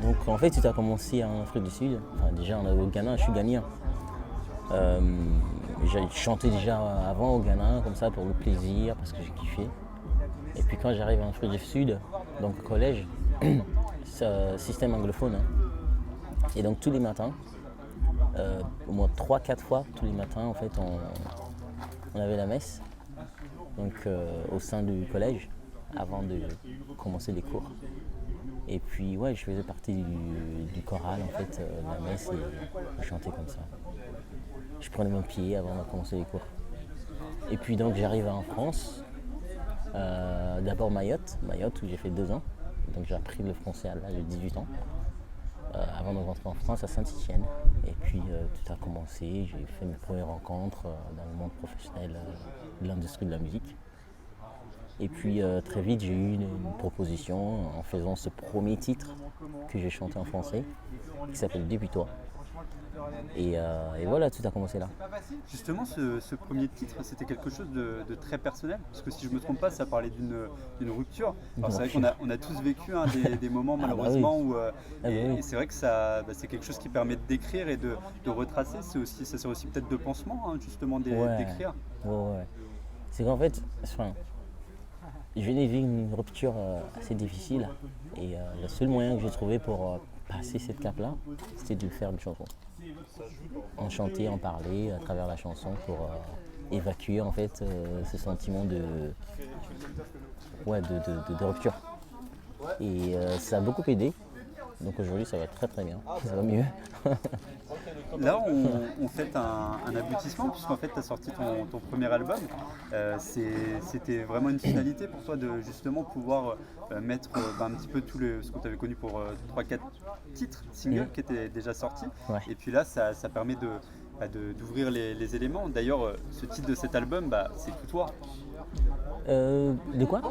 Donc en fait, tout a commencé en Afrique du Sud. Enfin, déjà, au Ghana, je suis ghanéen. J'ai chanté déjà avant au Ghana, comme ça, pour le plaisir, parce que j'ai kiffé. Et puis quand j'arrive en Afrique du Sud, donc au collège, c'est un système anglophone. Et donc tous les matins, au moins 3-4 fois tous les matins, en fait, on avait la messe, donc au sein du collège, avant de commencer les cours. Et puis ouais, je faisais partie du choral, en fait, de la messe, et je chantais comme ça. Je prenais mon pied avant de commencer les cours. Et puis donc j'arrive en France, d'abord Mayotte où j'ai fait 2 ans. Donc j'ai appris le français à l'âge de 18 ans, avant de rentrer en France à Saint-Étienne. Et puis tout a commencé, j'ai fait mes premières rencontres dans le monde professionnel de l'industrie de la musique. Et puis très vite j'ai eu une proposition en faisant ce premier titre que j'ai chanté en français, qui s'appelle Depuis toi. Et voilà, tout a commencé là. Justement, ce premier titre, c'était quelque chose de très personnel, parce que si je ne me trompe pas, ça parlait d'une rupture. Alors c'est vrai qu'on a tous vécu des moments malheureusement où, et c'est vrai que c'est quelque chose qui permet d'écrire et de retracer. Ça sert aussi peut-être de pansement, justement, d'écrire. Ouais. C'est qu'en fait, je venais de vivre une rupture assez difficile, et le seul moyen que j'ai trouvé pour passer cette cape-là, c'était de faire une chanson. En chanter, en parler à travers la chanson pour évacuer en fait ce sentiment de rupture. Et ça a beaucoup aidé. Donc aujourd'hui ça va très très bien, ça va mieux. Là, on fait un aboutissement, puisqu'en fait, tu as sorti ton premier album. C'était vraiment une finalité pour toi de justement pouvoir mettre un petit peu ce que tu avais connu pour 3-4 titres, singles qui étaient déjà sortis. Ouais. Et puis là, ça permet d'ouvrir les éléments. D'ailleurs, ce titre de cet album, c'est tout toi. De quoi?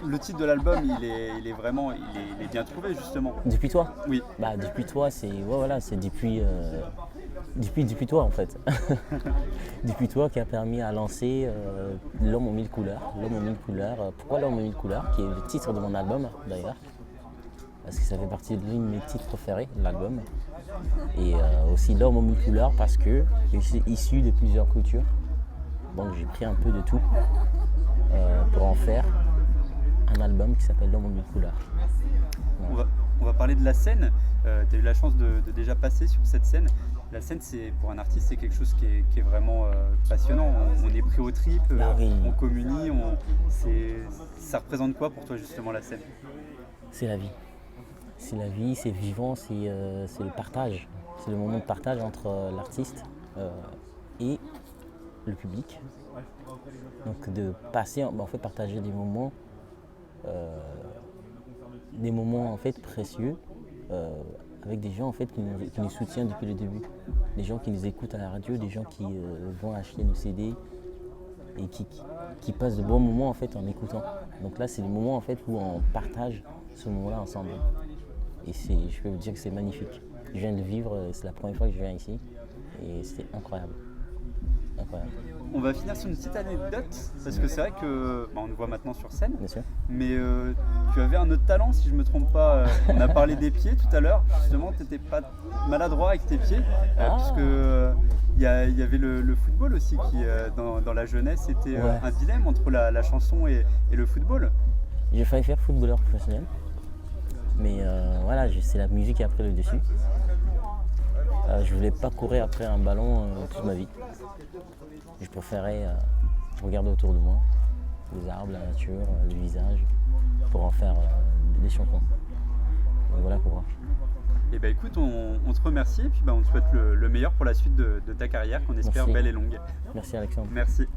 Le titre de l'album, il est bien trouvé justement. Depuis toi? Oui. Depuis toi, c'est depuis toi en fait. Depuis toi qui a permis à lancer L'homme aux mille couleurs. L'homme aux mille couleurs. Pourquoi L'homme aux mille couleurs? Qui est le titre de mon album d'ailleurs. Parce que ça fait partie de l'une de mes titres préférés de l'album. Et aussi L'homme aux mille couleurs parce que c'est issu de plusieurs cultures. Donc j'ai pris un peu de tout pour en faire un album qui s'appelle L'homme aux mille couleurs. Voilà. On va parler de la scène. Tu as eu la chance de déjà passer sur cette scène. La scène, pour un artiste, c'est quelque chose qui est vraiment passionnant. On est pris aux tripes, on communie. Ça représente quoi pour toi justement la scène? C'est la vie. C'est la vie, c'est vivant, c'est le partage. C'est le moment de partage entre l'artiste et le public. Donc de passer, en fait, partager des moments en fait précieux avec des gens en fait qui nous soutiennent depuis le début, des gens qui nous écoutent à la radio, des gens qui vont acheter nos CD et qui passent de bons moments en fait en écoutant. Donc là c'est le moment en fait où on partage ce moment-là ensemble. Et je peux vous dire que c'est magnifique. Je viens de le vivre, c'est la première fois que je viens ici et c'était incroyable. On va finir sur une petite anecdote, parce que c'est vrai que on le voit maintenant sur scène, Bien sûr. mais tu avais un autre talent, si je ne me trompe pas. On a parlé des pieds tout à l'heure, justement, tu n'étais pas maladroit avec tes pieds, puisque il y avait le football aussi qui, dans la jeunesse, était un dilemme entre la chanson et le football. J'ai failli faire footballeur professionnel, mais voilà, c'est la musique qui a pris le dessus. Je voulais pas courir après un ballon toute ma vie. Je préférais regarder autour de moi, les arbres, la nature, le visage, pour en faire des chansons. Donc voilà pourquoi. Et écoute, on te remercie et puis on te souhaite le meilleur pour la suite de ta carrière, qu'on espère belle et longue. Merci Alexandre. Merci.